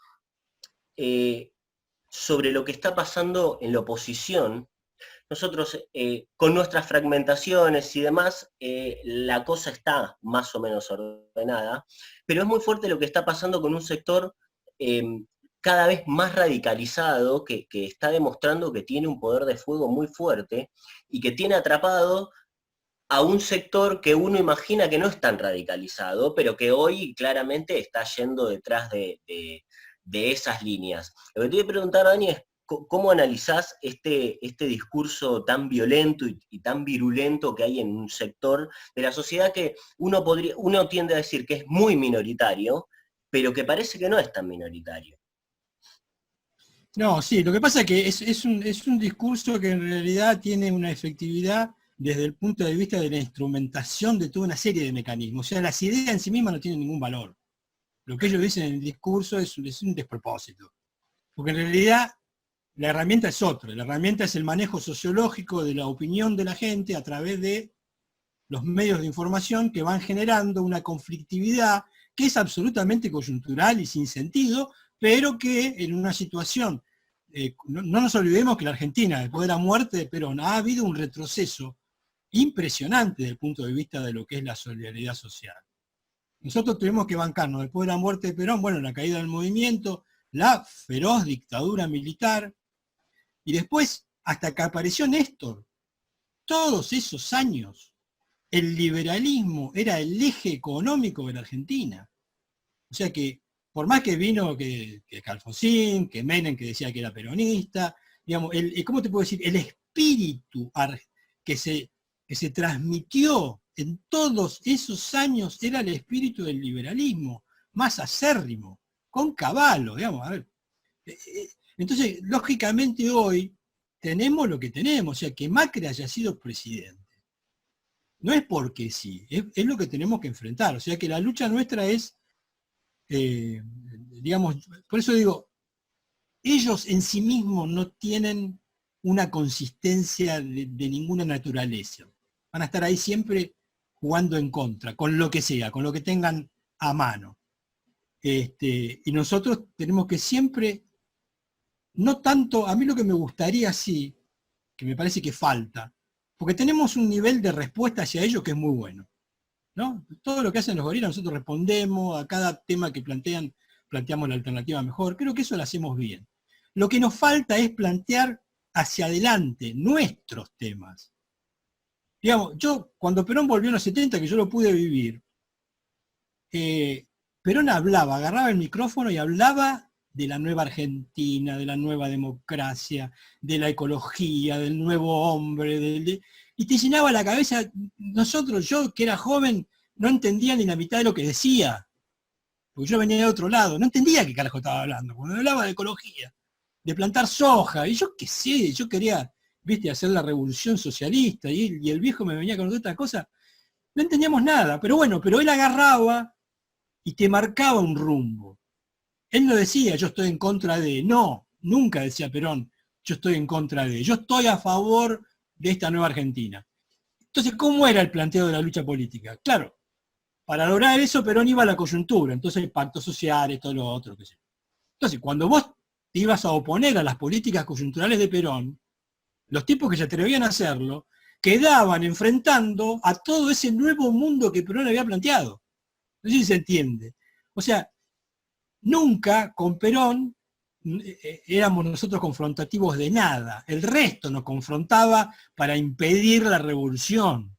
sobre lo que está pasando en la oposición. Nosotros, con nuestras fragmentaciones y demás, la cosa está más o menos ordenada, pero es muy fuerte lo que está pasando con un sector cada vez más radicalizado, que está demostrando que tiene un poder de fuego muy fuerte y que tiene atrapado a un sector que uno imagina que no es tan radicalizado, pero que hoy claramente está yendo detrás de esas líneas. Lo que te voy a preguntar, Dani, es ¿cómo analizás este discurso tan violento y tan virulento que hay en un sector de la sociedad que uno tiende a decir que es muy minoritario, pero que parece que no es tan minoritario? No, sí, lo que pasa es que es un discurso que en realidad tiene una efectividad desde el punto de vista de la instrumentación de toda una serie de mecanismos. O sea, las ideas en sí mismas no tienen ningún valor. Lo que ellos dicen en el discurso es un despropósito. Porque en realidad la herramienta es otra. La herramienta es el manejo sociológico de la opinión de la gente a través de los medios de información que van generando una conflictividad que es absolutamente coyuntural y sin sentido, pero que en una situación, no nos olvidemos que la Argentina, después de la muerte de Perón, ha habido un retroceso impresionante desde el punto de vista de lo que es la solidaridad social. Nosotros tuvimos que bancarnos después de la muerte de Perón, bueno, la caída del movimiento, la feroz dictadura militar, y después, hasta que apareció Néstor, todos esos años, el liberalismo era el eje económico de la Argentina. O sea que, por más que vino que Alfonsín, que Menem, que decía que era peronista, digamos, ¿cómo te puedo decir? El espíritu que se transmitió en todos esos años era el espíritu del liberalismo, más acérrimo, con Cavallo, digamos, a ver. Entonces, lógicamente hoy tenemos lo que tenemos, o sea, que Macri haya sido presidente. No es porque sí, es lo que tenemos que enfrentar. O sea que la lucha nuestra es, digamos, por eso digo, ellos en sí mismos no tienen una consistencia de ninguna naturaleza. Van a estar ahí siempre jugando en contra, con lo que sea, con lo que tengan a mano. Y nosotros tenemos que siempre, no tanto, a mí lo que me gustaría sí, que me parece que falta, porque tenemos un nivel de respuesta hacia ellos que es muy bueno, ¿no? Todo lo que hacen los gorilas nosotros respondemos, a cada tema que planteamos la alternativa mejor, creo que eso lo hacemos bien. Lo que nos falta es plantear hacia adelante nuestros temas. Digamos, yo cuando Perón volvió en los 70, que yo lo pude vivir, Perón hablaba, agarraba el micrófono y hablaba de la nueva Argentina, de la nueva democracia, de la ecología, del nuevo hombre, y te llenaba la cabeza. Nosotros, yo que era joven, no entendía ni la mitad de lo que decía, porque yo venía de otro lado, no entendía qué carajo estaba hablando, cuando hablaba de ecología, de plantar soja, y yo qué sé, yo quería, viste, hacer la revolución socialista, y el viejo me venía con otras cosas, no entendíamos nada, pero bueno, pero él agarraba y te marcaba un rumbo. Él no decía, yo estoy en contra de, no, nunca decía Perón, yo estoy en contra de, yo estoy a favor de esta nueva Argentina. Entonces, ¿cómo era el planteo de la lucha política? Claro, para lograr eso Perón iba a la coyuntura, entonces el pacto social, todo lo otro, qué sé yo. Entonces, cuando vos te ibas a oponer a las políticas coyunturales de Perón, los tipos que se atrevían a hacerlo, quedaban enfrentando a todo ese nuevo mundo que Perón había planteado. No sé si se entiende. O sea, nunca con Perón éramos nosotros confrontativos de nada. El resto nos confrontaba para impedir la revolución,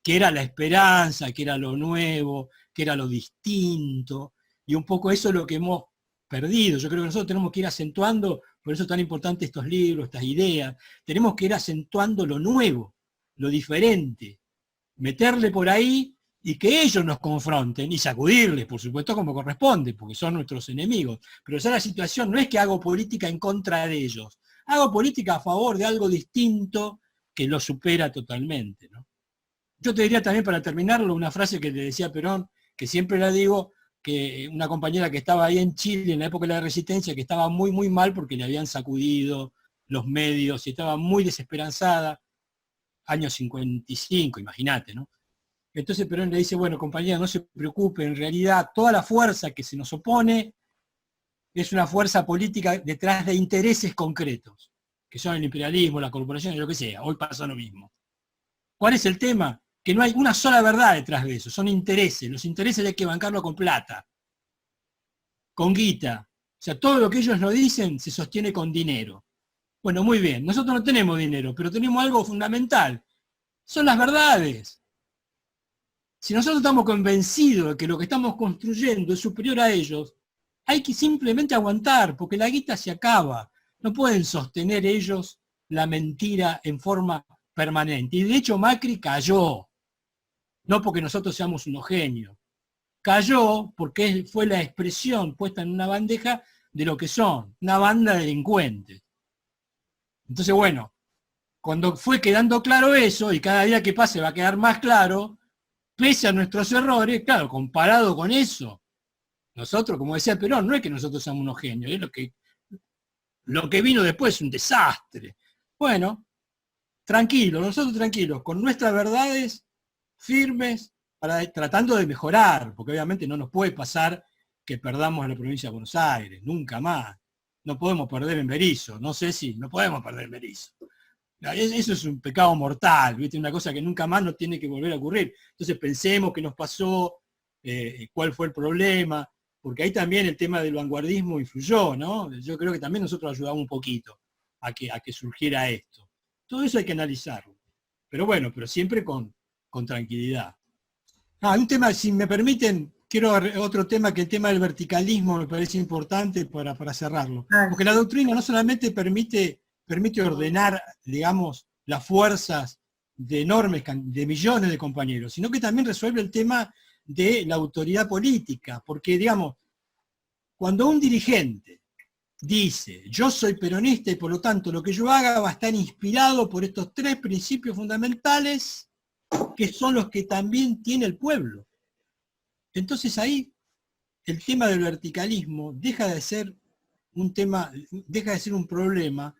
que era la esperanza, que era lo nuevo, que era lo distinto. Y un poco eso es lo que hemos perdido. Yo creo que nosotros tenemos que ir acentuando, por eso es tan importante estos libros, estas ideas, tenemos que ir acentuando lo nuevo, lo diferente, meterle por ahí y que ellos nos confronten y sacudirles, por supuesto, como corresponde, porque son nuestros enemigos. Pero ya la situación no es que hago política en contra de ellos, hago política a favor de algo distinto que lo supera totalmente, ¿no? Yo te diría también, para terminarlo, una frase que le decía Perón, que siempre la digo, que una compañera que estaba ahí en Chile en la época de la Resistencia, que estaba muy, muy mal porque le habían sacudido los medios y estaba muy desesperanzada, años 55, imagínate, ¿no? Entonces Perón le dice, bueno, compañera, no se preocupe, en realidad toda la fuerza que se nos opone es una fuerza política detrás de intereses concretos, que son el imperialismo, la corporación, lo que sea. Hoy pasa lo mismo. ¿Cuál es el tema? Que no hay una sola verdad detrás de eso, son intereses. Los intereses hay que bancarlo con plata, con guita. O sea, todo lo que ellos nos dicen se sostiene con dinero. Bueno, muy bien, nosotros no tenemos dinero, pero tenemos algo fundamental. Son las verdades. Si nosotros estamos convencidos de que lo que estamos construyendo es superior a ellos, hay que simplemente aguantar, porque la guita se acaba. No pueden sostener ellos la mentira en forma permanente. Y de hecho Macri cayó, no porque nosotros seamos unos genios. Cayó porque fue la expresión puesta en una bandeja de lo que son, una banda de delincuentes. Entonces, bueno, cuando fue quedando claro eso, y cada día que pase va a quedar más claro, pese a nuestros errores, claro, comparado con eso, nosotros, como decía Perón, no es que nosotros seamos unos genios, es lo que vino después es un desastre. Bueno, tranquilos, nosotros tranquilos, con nuestras verdades firmes, tratando de mejorar, porque obviamente no nos puede pasar que perdamos a la provincia de Buenos Aires, nunca más. No podemos perder en Berisso, no sé si, no podemos perder en Berisso. Eso es un pecado mortal, ¿viste? Una cosa que nunca más nos tiene que volver a ocurrir. Entonces pensemos qué nos pasó, cuál fue el problema, porque ahí también el tema del vanguardismo influyó, ¿no? Yo creo que también nosotros ayudamos un poquito a que surgiera esto. Todo eso hay que analizarlo. Pero bueno, pero siempre con tranquilidad. Un tema, si me permiten, quiero otro tema, que el tema del verticalismo me parece importante para cerrarlo. Porque la doctrina no solamente permite ordenar, digamos, las fuerzas de millones de compañeros, sino que también resuelve el tema de la autoridad política, porque, digamos, cuando un dirigente dice, yo soy peronista y por lo tanto lo que yo haga va a estar inspirado por estos tres principios fundamentales, que son los que también tiene el pueblo. Entonces ahí el tema del verticalismo deja de ser un tema, deja de ser un problema,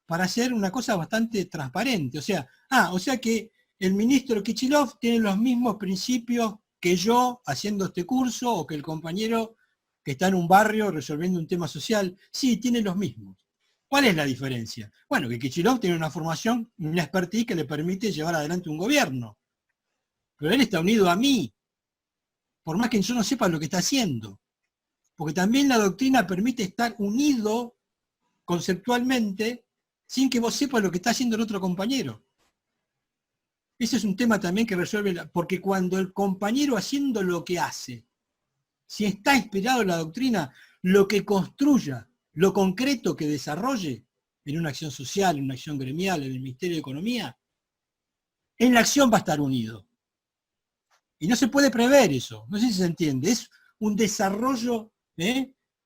para hacer una cosa bastante transparente. O sea que el ministro Kicillof tiene los mismos principios que yo haciendo este curso, o que el compañero que está en un barrio resolviendo un tema social. Sí, tiene los mismos. ¿Cuál es la diferencia? Bueno, que Kicillof tiene una formación, una expertise que le permite llevar adelante un gobierno. Pero él está unido a mí, por más que yo no sepa lo que está haciendo. Porque también la doctrina permite estar unido conceptualmente sin que vos sepas lo que está haciendo el otro compañero. Ese es un tema también que resuelve, porque cuando el compañero haciendo lo que hace, si está inspirado en la doctrina, lo que construya, lo concreto que desarrolle en una acción social, en una acción gremial, en el Ministerio de Economía, en la acción va a estar unido. Y no se puede prever eso, no sé si se entiende, es un desarrollo,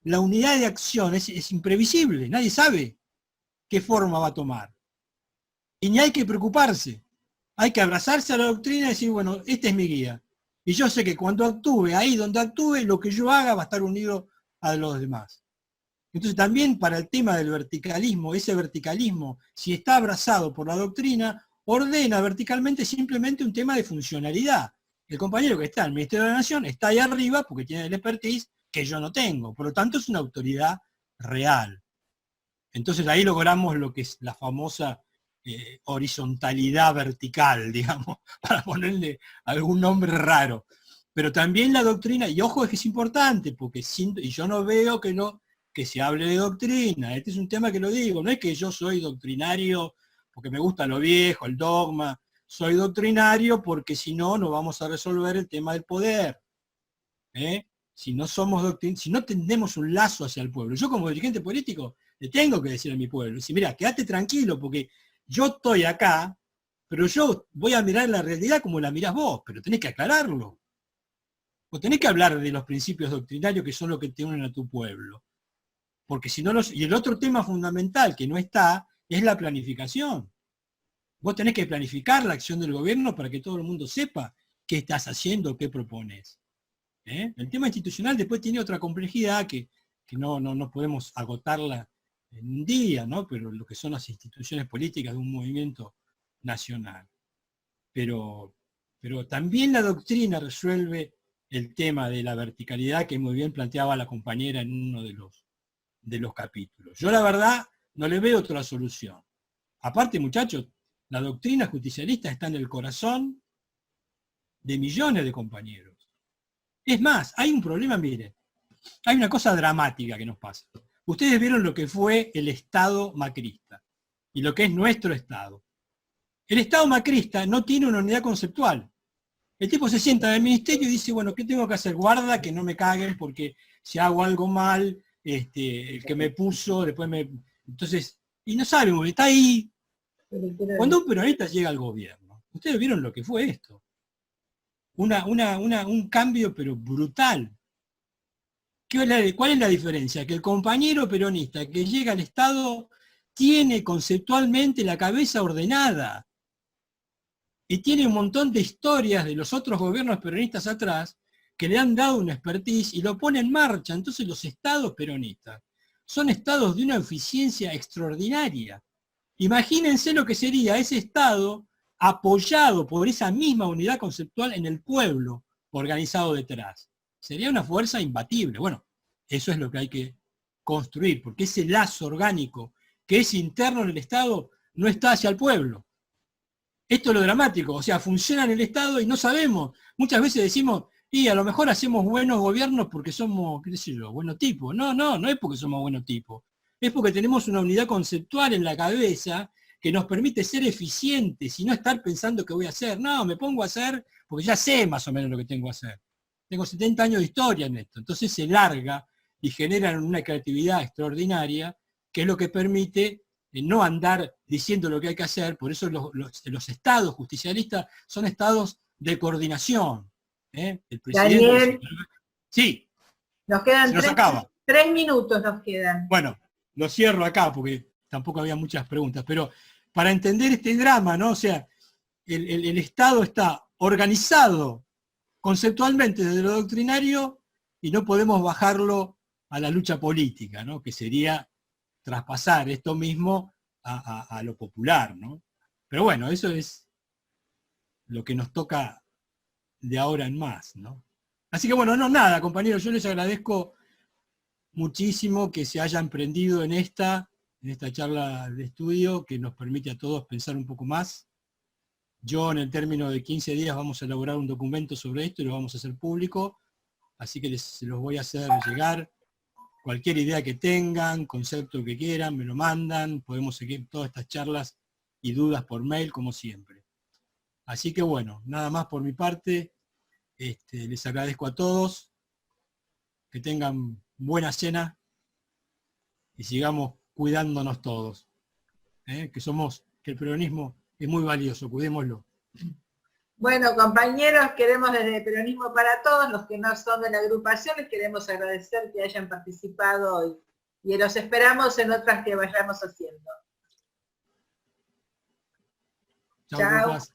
la unidad de acción es imprevisible, nadie sabe qué forma va a tomar. Y ni hay que preocuparse, hay que abrazarse a la doctrina y decir, bueno, esta es mi guía. Y yo sé que cuando actúe, ahí donde actúe, lo que yo haga va a estar unido a los demás. Entonces también para el tema del verticalismo, ese verticalismo, si está abrazado por la doctrina, ordena verticalmente simplemente un tema de funcionalidad. El compañero que está en el Ministerio de la Nación está ahí arriba porque tiene el expertise que yo no tengo. Por lo tanto, es una autoridad real. Entonces ahí logramos lo que es la famosa horizontalidad vertical, digamos, para ponerle algún nombre raro. Pero también la doctrina, y ojo, es que es importante, porque y yo no veo que se hable de doctrina. Este es un tema que lo digo, no es que yo soy doctrinario porque me gusta lo viejo, el dogma. Soy doctrinario porque si no, no vamos a resolver el tema del poder. Si no somos si no tenemos un lazo hacia el pueblo. Yo como dirigente político le tengo que decir a mi pueblo, si mira, quédate tranquilo porque yo estoy acá, pero yo voy a mirar la realidad como la mirás vos, pero tenés que aclararlo. Vos tenés que hablar de los principios doctrinarios que son los que te unen a tu pueblo. Porque si no y el otro tema fundamental que no está es la planificación. Vos tenés que planificar la acción del gobierno para que todo el mundo sepa qué estás haciendo, qué propones. El tema institucional después tiene otra complejidad que no podemos agotarla en un día, ¿no? Pero lo que son las instituciones políticas de un movimiento nacional. Pero también la doctrina resuelve el tema de la verticalidad que muy bien planteaba la compañera en uno de los capítulos. Yo la verdad no le veo otra solución. Aparte, muchachos, la doctrina justicialista está en el corazón de millones de compañeros. Es más, hay un problema, miren, hay una cosa dramática que nos pasa. Ustedes vieron lo que fue el Estado macrista y lo que es nuestro Estado. El Estado macrista no tiene una unidad conceptual. El tipo se sienta en el ministerio y dice, bueno, ¿qué tengo que hacer? Guarda que no me caguen porque si hago algo mal, el que me puso, después me... Entonces, y no sabe, está ahí. Cuando un peronista llega al gobierno, ustedes vieron lo que fue esto. Un cambio pero brutal. ¿Cuál es la diferencia? Que el compañero peronista que llega al Estado tiene conceptualmente la cabeza ordenada y tiene un montón de historias de los otros gobiernos peronistas atrás que le han dado una expertise y lo pone en marcha. Entonces los estados peronistas son estados de una eficiencia extraordinaria. Imagínense lo que sería ese estado apoyado por esa misma unidad conceptual en el pueblo organizado detrás. Sería una fuerza imbatible. Bueno, eso es lo que hay que construir, porque ese lazo orgánico que es interno en el Estado no está hacia el pueblo. Esto es lo dramático, o sea, funciona en el Estado y no sabemos. Muchas veces decimos, y a lo mejor hacemos buenos gobiernos porque somos, qué sé yo, buenos tipos. No es porque somos buenos tipos. Es porque tenemos una unidad conceptual en la cabeza que nos permite ser eficientes y no estar pensando qué voy a hacer. No, me pongo a hacer porque ya sé más o menos lo que tengo que hacer. Tengo 70 años de historia en esto. Entonces se larga y generan una creatividad extraordinaria que es lo que permite no andar diciendo lo que hay que hacer. Por eso los estados justicialistas son estados de coordinación. El presidente... Daniel, sí, nos quedan se nos acaba. 3 minutos nos quedan. Bueno, lo cierro acá porque tampoco había muchas preguntas, pero para entender este drama, ¿no? O sea, el Estado está organizado conceptualmente desde lo doctrinario y no podemos bajarlo a la lucha política, ¿no? Que sería traspasar esto mismo a lo popular, ¿no? Pero bueno, eso es lo que nos toca de ahora en más, ¿no? Así que bueno, no, nada, compañeros, yo les agradezco muchísimo que se hayan prendido en esta charla de estudio que nos permite a todos pensar un poco más. Yo en el término de 15 días vamos a elaborar un documento sobre esto y lo vamos a hacer público, así que se los voy a hacer llegar. Cualquier idea que tengan, concepto que quieran, me lo mandan, podemos seguir todas estas charlas y dudas por mail como siempre. Así que bueno, nada más por mi parte, les agradezco a todos, que tengan buena cena y sigamos cuidándonos todos. Que el peronismo es muy valioso, cuidémoslo. Bueno, compañeros, queremos desde Peronismo para Todos, los que no son de la agrupación, les queremos agradecer que hayan participado hoy y los esperamos en otras que vayamos haciendo. Chao, Chao. compas.